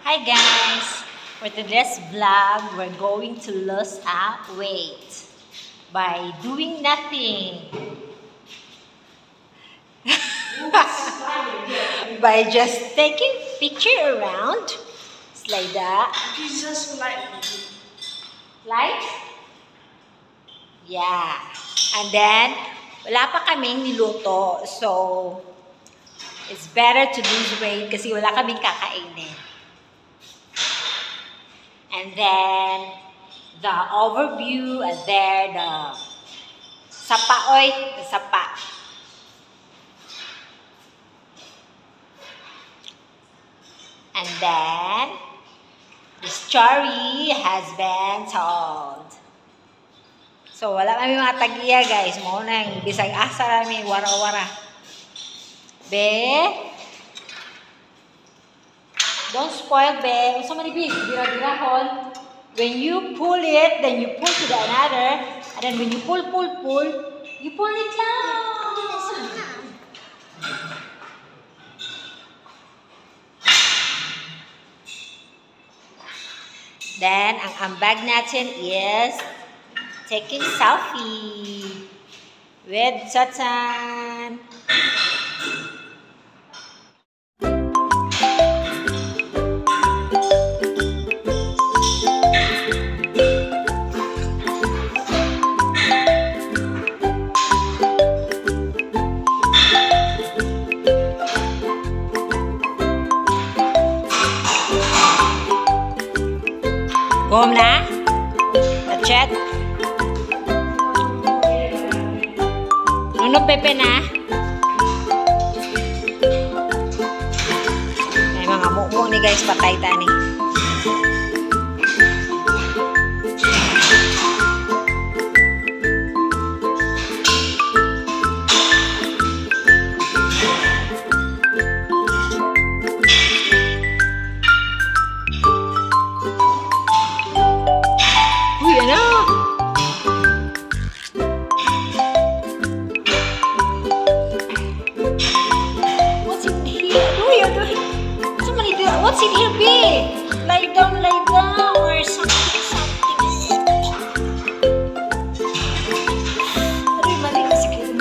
Hi guys! For today's vlog, we're going to lose weight by doing nothing. By just taking picture around. It's like that. Jesus light. Light? Yeah. And then, wala pa kaming niluto. So, it's better to lose weight kasi wala kaming kakainin. And then, the overview, and there, the sapa, the sapa. And then, the story has been told. So, wala kami mga tag-iya, guys. Muna yung bisag asa namin, wara-wara. Be? Don't spoil, be. Usa man ibig, bira-birahon. When you pull it, then you pull to the another. And then when you pull, you pull it down. Then, ang ambag natin is taking selfie with Satan. Go home na? Chat? Nuno Pepe na? Ay mga mukmuk ni guys, patay tani. What's in here, B? Lie down or something. Aray, mali kasi kayo.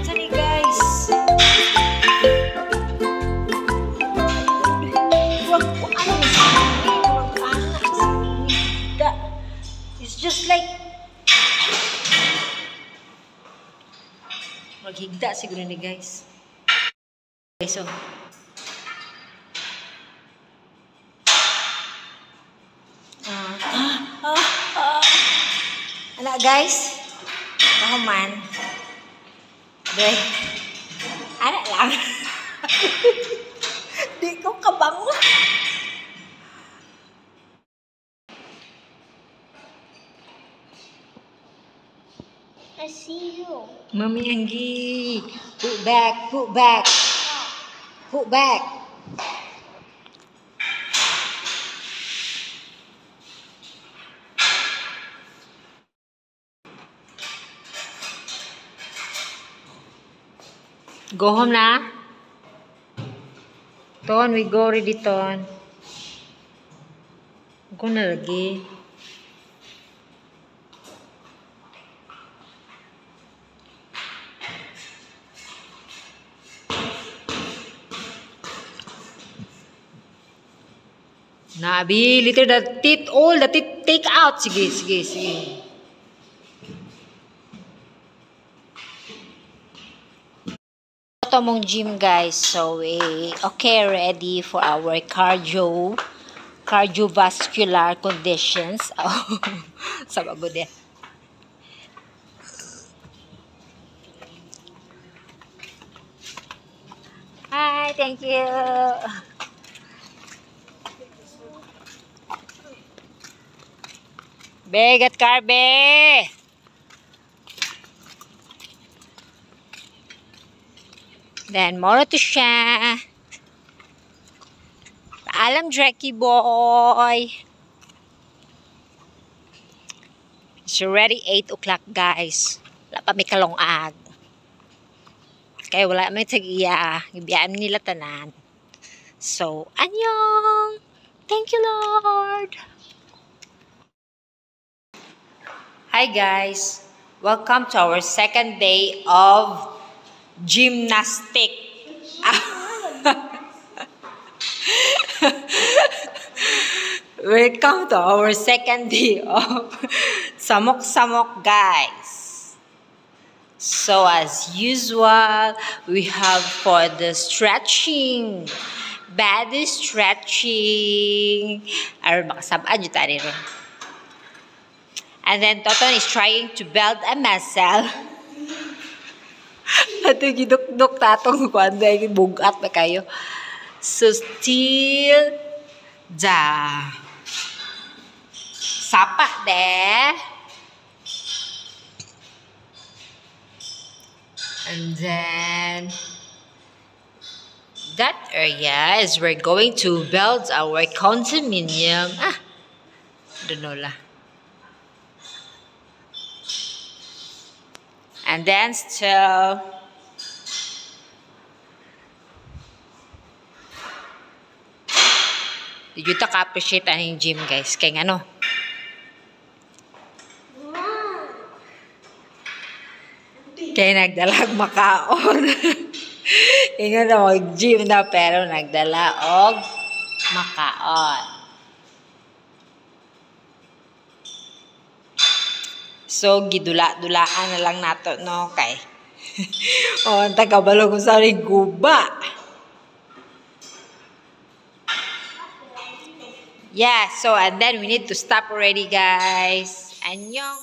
Sorry, guys. It's just like maghigda siguro ni guys. Okay, so anak guys, kahuman. Deh, anak lang. Di ko kabango. I see you. Mami Anggi, put back, put back, put back. Go home na. Ton, we go ready, Ton. Go na lagi. Nabi, little the teeth, all the teeth take out. Sige, sige, sige. Ito mong gym guys, so okay, ready for our cardiovascular conditions. Oh, sabago din. Hi, thank you. Begat Carbe. Then, moro to siya. Paalam, Drecky boy. It's already 8 o'clock, guys. Wala pa may kalongag. Kaya wala may tag-iya. Ibiyaan nila tanan. So, annyeong! Thank you, Lord! Hi guys! Welcome to our second day of gymnastic. Welcome to our second day of samok-samok, guys. So as usual, we have for the stretching, body stretching. Aron makasabaan yun tayo rin. And then Toton is trying to build a muscle. At yung giduk-duk tatong kuanda yung bugat na kayo. So still da. Sapa de. And then that area is we're going to build our condominium. Don't know lah. And then still did you ka-appreciate ang gym, guys? Kaya ano? Kaya nagdalag makaon. Kaya nga mag-gym na pero nagdala og makaon. So, gidula-dulaan na lang nato, no? Kay. O, ang tagabalo kung saan rin guba. Yeah, so, and then we need to stop already, guys. Annyeong.